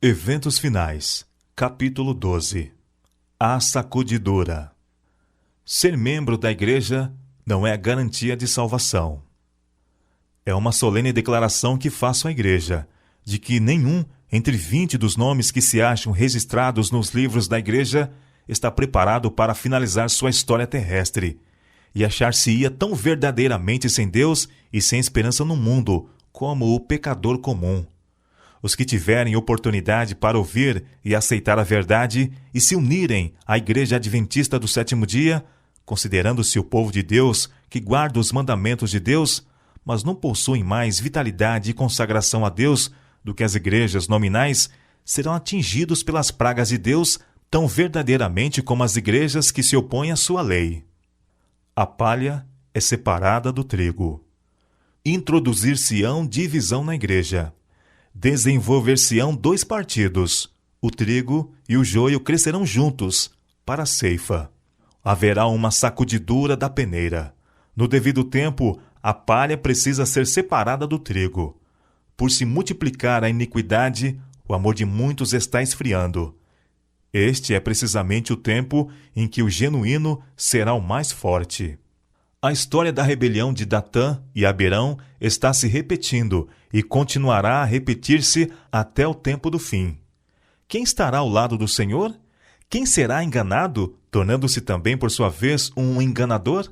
Eventos finais. Capítulo 12. A sacudidura. Ser membro da igreja não é garantia de salvação. É uma solene declaração que faço à igreja, de que nenhum entre 20 dos nomes que se acham registrados nos livros da igreja está preparado para finalizar sua história terrestre e achar-se-ia tão verdadeiramente sem Deus e sem esperança no mundo como o pecador comum. Os que tiverem oportunidade para ouvir e aceitar a verdade e se unirem à Igreja Adventista do Sétimo Dia, considerando-se o povo de Deus que guarda os mandamentos de Deus, mas não possuem mais vitalidade e consagração a Deus do que as igrejas nominais, serão atingidos pelas pragas de Deus tão verdadeiramente como as igrejas que se opõem à sua lei. A palha é separada do trigo. Introduzir-se-ão divisão na igreja. Desenvolver-se-ão dois partidos. O trigo e o joio crescerão juntos para a ceifa. Haverá uma sacudidura da peneira. No devido tempo, a palha precisa ser separada do trigo. Por se multiplicar a iniquidade, o amor de muitos está esfriando. Este é precisamente o tempo em que o genuíno será o mais forte. A história da rebelião de Datã e Abirão está se repetindo e continuará a repetir-se até o tempo do fim. Quem estará ao lado do Senhor? Quem será enganado, tornando-se também, por sua vez, um enganador?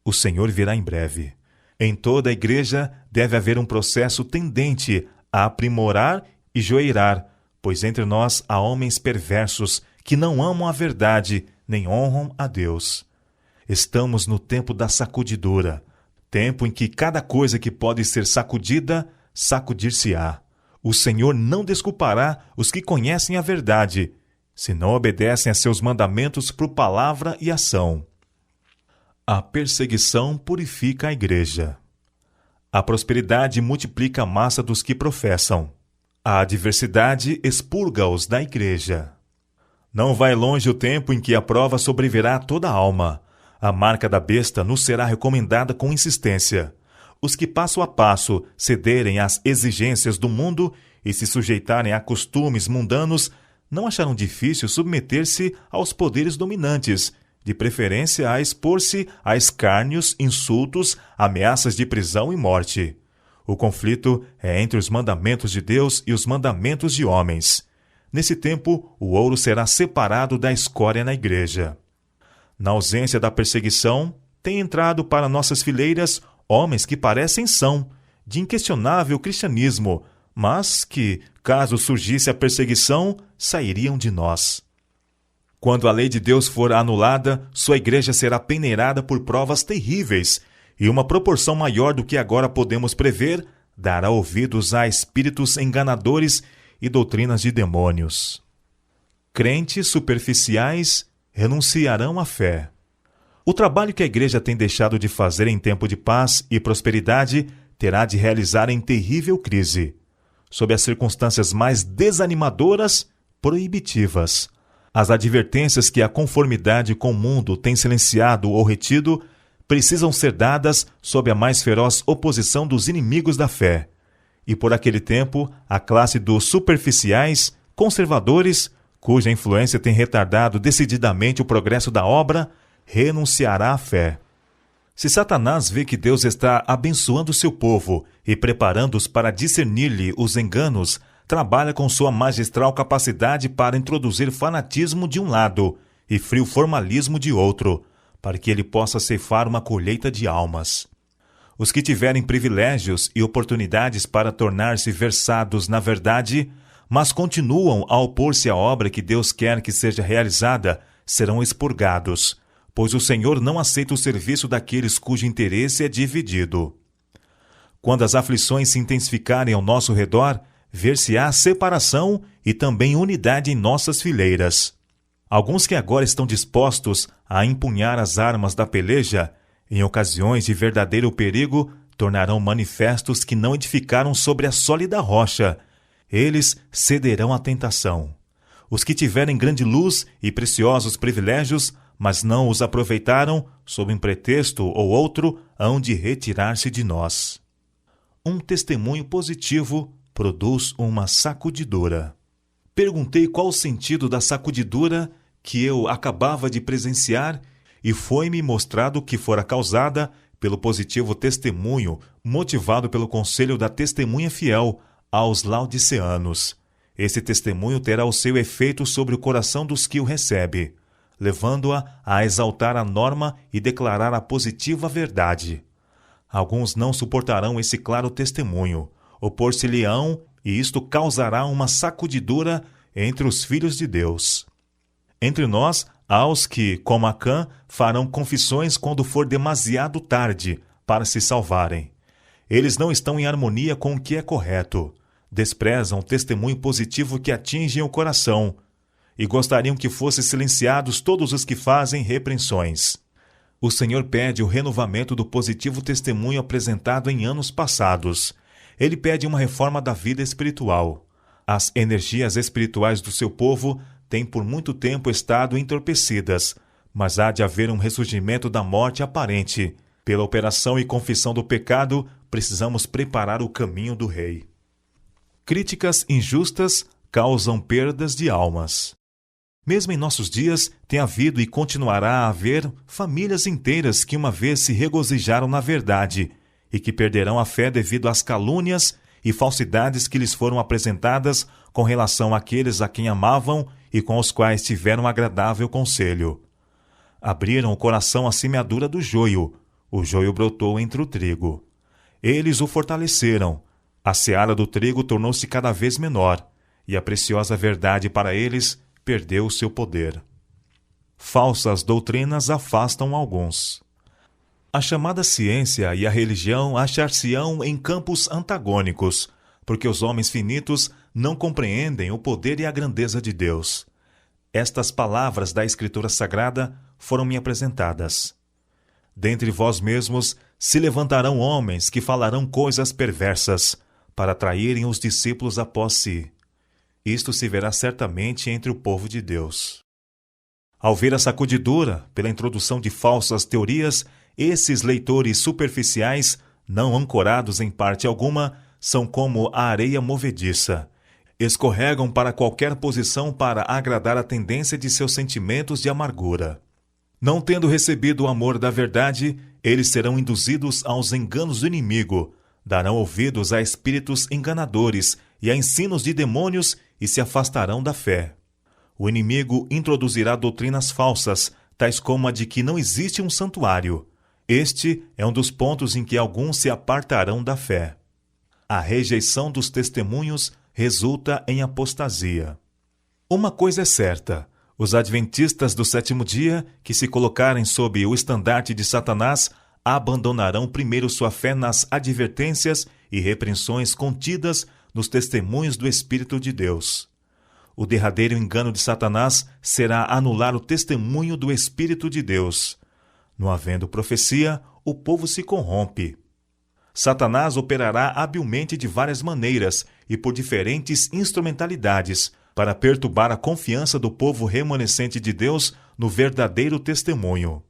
O Senhor virá em breve. Em toda a igreja deve haver um processo tendente a aprimorar e joeirar, pois entre nós há homens perversos que não amam a verdade nem honram a Deus. Estamos no tempo da sacudidura, tempo em que cada coisa que pode ser sacudida, sacudir-se-á. O Senhor não desculpará os que conhecem a verdade, se não obedecem a seus mandamentos por palavra e ação. A perseguição purifica a igreja. A prosperidade multiplica a massa dos que professam. A adversidade expurga-os da igreja. Não vai longe o tempo em que a prova sobrevirá a toda a alma. A marca da besta nos será recomendada com insistência. Os que passo a passo cederem às exigências do mundo e se sujeitarem a costumes mundanos não acharão difícil submeter-se aos poderes dominantes, de preferência a expor-se a escárnios, insultos, ameaças de prisão e morte. O conflito é entre os mandamentos de Deus e os mandamentos de homens. Nesse tempo, o ouro será separado da escória na igreja. Na ausência da perseguição, tem entrado para nossas fileiras homens que parecem são, de inquestionável cristianismo, mas que, caso surgisse a perseguição, sairiam de nós. Quando a lei de Deus for anulada, sua igreja será peneirada por provas terríveis, e uma proporção maior do que agora podemos prever dará ouvidos a espíritos enganadores e doutrinas de demônios. Crentes superficiais renunciarão à fé. O trabalho que a igreja tem deixado de fazer em tempo de paz e prosperidade terá de realizar em terrível crise. Sob as circunstâncias mais desanimadoras, proibitivas. As advertências que a conformidade com o mundo tem silenciado ou retido precisam ser dadas sob a mais feroz oposição dos inimigos da fé. E por aquele tempo, a classe dos superficiais, conservadores, cuja influência tem retardado decididamente o progresso da obra, renunciará à fé. Se Satanás vê que Deus está abençoando seu povo e preparando-os para discernir-lhe os enganos, trabalha com sua magistral capacidade para introduzir fanatismo de um lado e frio formalismo de outro, para que ele possa ceifar uma colheita de almas. Os que tiverem privilégios e oportunidades para tornar-se versados na verdade, mas continuam a opor-se à obra que Deus quer que seja realizada, serão expurgados, pois o Senhor não aceita o serviço daqueles cujo interesse é dividido. Quando as aflições se intensificarem ao nosso redor, ver-se-á separação e também unidade em nossas fileiras. Alguns que agora estão dispostos a empunhar as armas da peleja, em ocasiões de verdadeiro perigo, tornarão manifestos que não edificaram sobre a sólida rocha. Eles cederão à tentação. Os que tiverem grande luz e preciosos privilégios, mas não os aproveitaram, sob um pretexto ou outro, hão de retirar-se de nós. Um testemunho positivo produz uma sacudidura. Perguntei qual o sentido da sacudidura que eu acabava de presenciar e foi-me mostrado que fora causada pelo positivo testemunho motivado pelo conselho da testemunha fiel aos laodiceanos. Esse testemunho terá o seu efeito sobre o coração dos que o recebem, levando-a a exaltar a norma e declarar a positiva verdade. Alguns não suportarão esse claro testemunho, opor-se-lhe-ão, e isto causará uma sacudidura entre os filhos de Deus. Entre nós, há os que, como Acã, farão confissões quando for demasiado tarde para se salvarem. Eles não estão em harmonia com o que é correto, desprezam o testemunho positivo que atinge o coração e gostariam que fossem silenciados todos os que fazem repreensões. O Senhor pede o renovamento do positivo testemunho apresentado em anos passados. Ele pede uma reforma da vida espiritual. As energias espirituais do seu povo têm por muito tempo estado entorpecidas, mas há de haver um ressurgimento da morte aparente. Pela operação e confissão do pecado, precisamos preparar o caminho do Rei. Críticas injustas causam perdas de almas. Mesmo em nossos dias, tem havido e continuará a haver famílias inteiras que uma vez se regozijaram na verdade e que perderão a fé devido às calúnias e falsidades que lhes foram apresentadas com relação àqueles a quem amavam e com os quais tiveram agradável conselho. Abriram o coração à semeadura do joio, o joio brotou entre o trigo. Eles o fortaleceram, a seara do trigo tornou-se cada vez menor, e a preciosa verdade para eles perdeu o seu poder. Falsas doutrinas afastam alguns. A chamada ciência e a religião achar-se-ão em campos antagônicos, porque os homens finitos não compreendem o poder e a grandeza de Deus. Estas palavras da Escritura Sagrada foram-me apresentadas. Dentre vós mesmos se levantarão homens que falarão coisas perversas, para atraírem os discípulos após si. Isto se verá certamente entre o povo de Deus. Ao ver a sacudidura pela introdução de falsas teorias, esses leitores superficiais, não ancorados em parte alguma, são como a areia movediça. Escorregam para qualquer posição para agradar a tendência de seus sentimentos de amargura. Não tendo recebido o amor da verdade, eles serão induzidos aos enganos do inimigo, darão ouvidos a espíritos enganadores e a ensinos de demônios e se afastarão da fé. O inimigo introduzirá doutrinas falsas, tais como a de que não existe um santuário. Este é um dos pontos em que alguns se apartarão da fé. A rejeição dos testemunhos resulta em apostasia. Uma coisa é certa: os adventistas do sétimo dia, que se colocarem sob o estandarte de Satanás, abandonarão primeiro sua fé nas advertências e repreensões contidas nos testemunhos do Espírito de Deus. O derradeiro engano de Satanás será anular o testemunho do Espírito de Deus. Não havendo profecia, o povo se corrompe. Satanás operará habilmente de várias maneiras e por diferentes instrumentalidades para perturbar a confiança do povo remanescente de Deus no verdadeiro testemunho.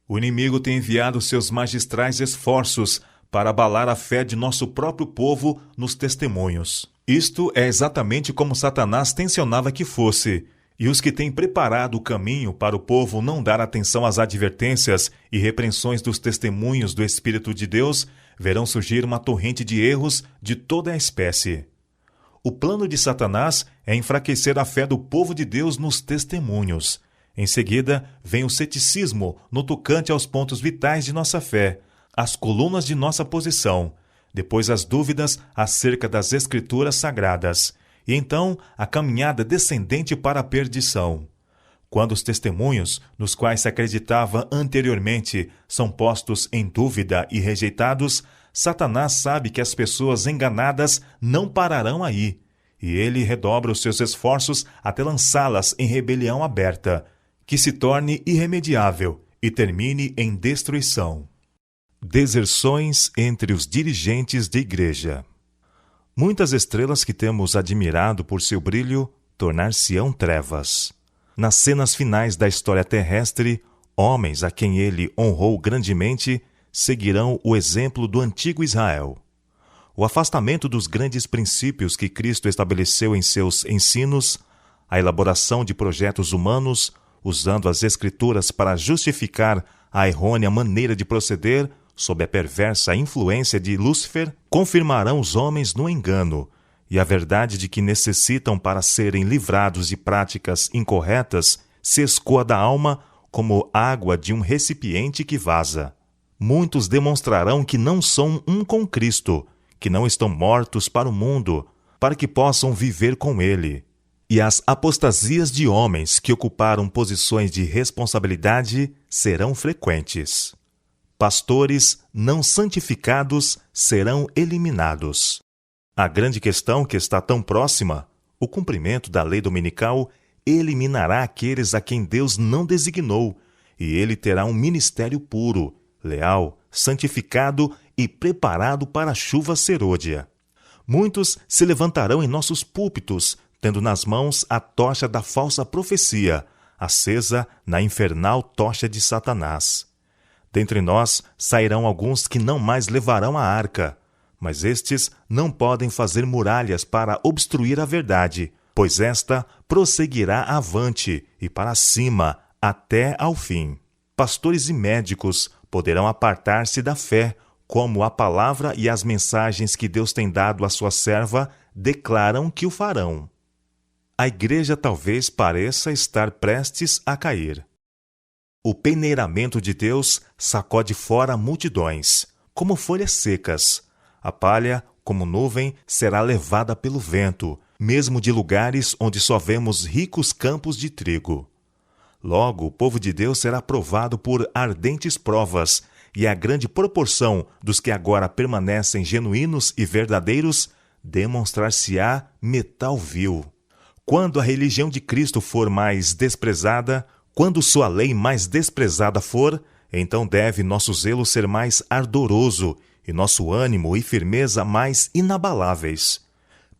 O inimigo tem enviado seus magistrais esforços para abalar a fé de nosso próprio povo nos testemunhos. Isto é exatamente como Satanás tensionava que fosse, e os que têm preparado o caminho para o povo não dar atenção às advertências e repreensões dos testemunhos do Espírito de Deus, verão surgir uma torrente de erros de toda a espécie. O plano de Satanás é enfraquecer a fé do povo de Deus nos testemunhos. Em seguida, vem o ceticismo no tocante aos pontos vitais de nossa fé, as colunas de nossa posição, depois as dúvidas acerca das Escrituras Sagradas, e então a caminhada descendente para a perdição. Quando os testemunhos, nos quais se acreditava anteriormente, são postos em dúvida e rejeitados, Satanás sabe que as pessoas enganadas não pararão aí, e ele redobra os seus esforços até lançá-las em rebelião aberta, que se torne irremediável e termine em destruição. Deserções entre os dirigentes de igreja. Muitas estrelas que temos admirado por seu brilho tornar-se-ão trevas. Nas cenas finais da história terrestre, homens a quem ele honrou grandemente seguirão o exemplo do antigo Israel. o afastamento dos grandes princípios que Cristo estabeleceu em seus ensinos, a elaboração de projetos humanos, usando as Escrituras para justificar a errônea maneira de proceder, sob a perversa influência de Lúcifer, confirmarão os homens no engano, e a verdade de que necessitam para serem livrados de práticas incorretas se escoa da alma como água de um recipiente que vaza. Muitos demonstrarão que não são um com Cristo, que não estão mortos para o mundo, para que possam viver com Ele. E as apostasias de homens que ocuparam posições de responsabilidade serão frequentes. Pastores não santificados serão eliminados. A grande questão que está tão próxima, o cumprimento da lei dominical, eliminará aqueles a quem Deus não designou, e ele terá um ministério puro, leal, santificado e preparado para a chuva serôdia. Muitos se levantarão em nossos púlpitos, tendo nas mãos a tocha da falsa profecia, acesa na infernal tocha de Satanás. Dentre nós sairão alguns que não mais levarão a arca, mas estes não podem fazer muralhas para obstruir a verdade, pois esta prosseguirá avante e para cima até ao fim. Pastores e médicos poderão apartar-se da fé, como a palavra e as mensagens que Deus tem dado à sua serva declaram que o farão. A igreja talvez pareça estar prestes a cair. O peneiramento de Deus sacode fora multidões, como folhas secas. A palha, como nuvem, será levada pelo vento, mesmo de lugares onde só vemos ricos campos de trigo. Logo, o povo de Deus será provado por ardentes provas, e a grande proporção dos que agora permanecem genuínos e verdadeiros demonstrar-se-á metal vil. Quando a religião de Cristo for mais desprezada, quando sua lei mais desprezada for, então deve nosso zelo ser mais ardoroso e nosso ânimo e firmeza mais inabaláveis.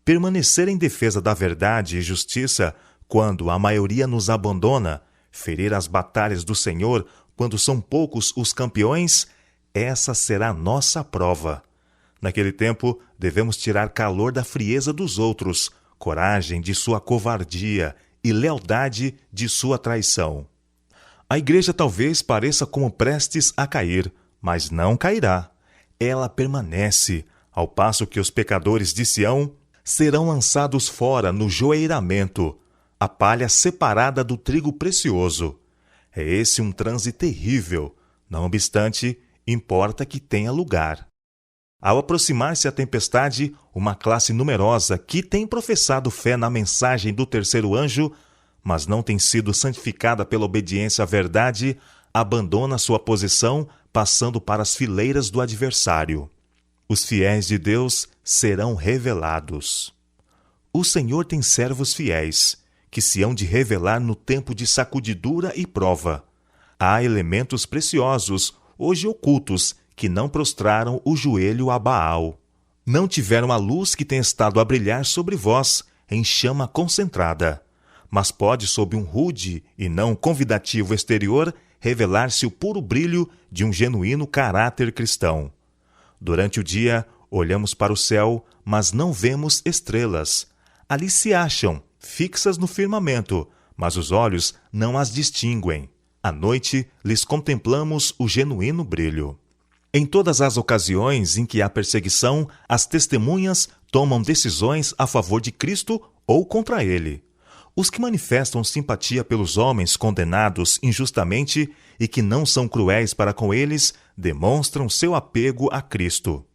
Permanecer em defesa da verdade e justiça quando a maioria nos abandona, ferir as batalhas do Senhor quando são poucos os campeões, essa será nossa prova. Naquele tempo, devemos tirar calor da frieza dos outros, coragem de sua covardia e lealdade de sua traição. A igreja talvez pareça como prestes a cair, mas não cairá. Ela permanece, ao passo que os pecadores de Sião serão lançados fora no joeiramento, a palha separada do trigo precioso. É esse um transe terrível, não obstante, importa que tenha lugar. Ao aproximar-se a tempestade, uma classe numerosa que tem professado fé na mensagem do terceiro anjo, mas não tem sido santificada pela obediência à verdade, abandona sua posição, passando para as fileiras do adversário. Os fiéis de Deus serão revelados. O Senhor tem servos fiéis, que se hão de revelar no tempo de sacudidura e prova. Há elementos preciosos, hoje ocultos, que não prostraram o joelho a Baal. Não tiveram a luz que tem estado a brilhar sobre vós, em chama concentrada. Mas pode, sob um rude e não convidativo exterior, revelar-se o puro brilho de um genuíno caráter cristão. Durante o dia, olhamos para o céu, mas não vemos estrelas. Ali se acham, fixas no firmamento, mas os olhos não as distinguem. À noite, lhes contemplamos o genuíno brilho. Em todas as ocasiões em que há perseguição, as testemunhas tomam decisões a favor de Cristo ou contra ele. Os que manifestam simpatia pelos homens condenados injustamente e que não são cruéis para com eles, demonstram seu apego a Cristo.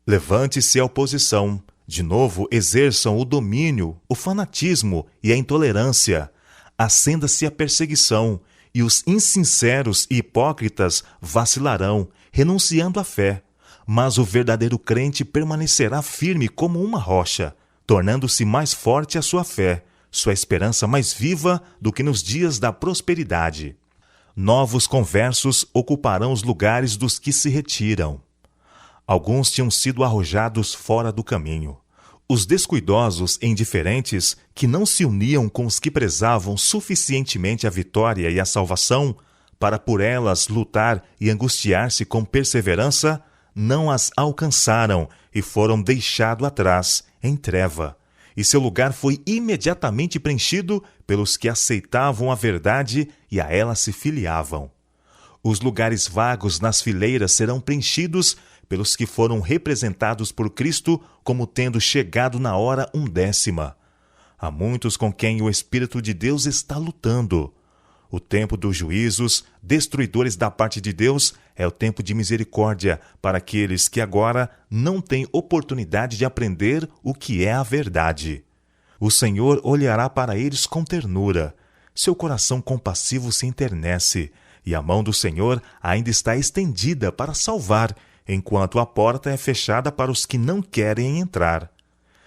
Levante-se a oposição, de novo exerçam o domínio, o fanatismo e a intolerância. Acenda-se a perseguição, e os insinceros e hipócritas vacilarão, renunciando à fé. Mas o verdadeiro crente permanecerá firme como uma rocha, tornando-se mais forte a sua fé, sua esperança mais viva do que nos dias da prosperidade. Novos conversos ocuparão os lugares dos que se retiram. Alguns tinham sido arrojados fora do caminho. Os descuidosos e indiferentes, que não se uniam com os que prezavam suficientemente a vitória e a salvação, para por elas lutar e angustiar-se com perseverança, não as alcançaram e foram deixados atrás, em treva, e seu lugar foi imediatamente preenchido pelos que aceitavam a verdade e a ela se filiavam. Os lugares vagos nas fileiras serão preenchidos pelos que foram representados por Cristo como tendo chegado na hora undécima. Há muitos com quem o Espírito de Deus está lutando. O tempo dos juízos, destruidores da parte de Deus, é o tempo de misericórdia para aqueles que agora não têm oportunidade de aprender o que é a verdade. O Senhor olhará para eles com ternura. Seu coração compassivo se enternece, e a mão do Senhor ainda está estendida para salvar, enquanto a porta é fechada para os que não querem entrar.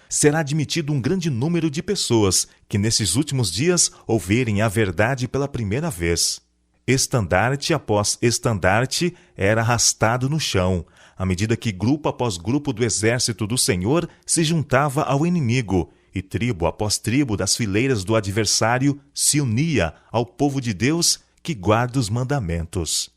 Será admitido um grande número de pessoas que nesses últimos dias ouvirem a verdade pela primeira vez. Estandarte após estandarte era arrastado no chão, à medida que grupo após grupo do exército do Senhor se juntava ao inimigo, e tribo após tribo das fileiras do adversário se unia ao povo de Deus que guarda os mandamentos.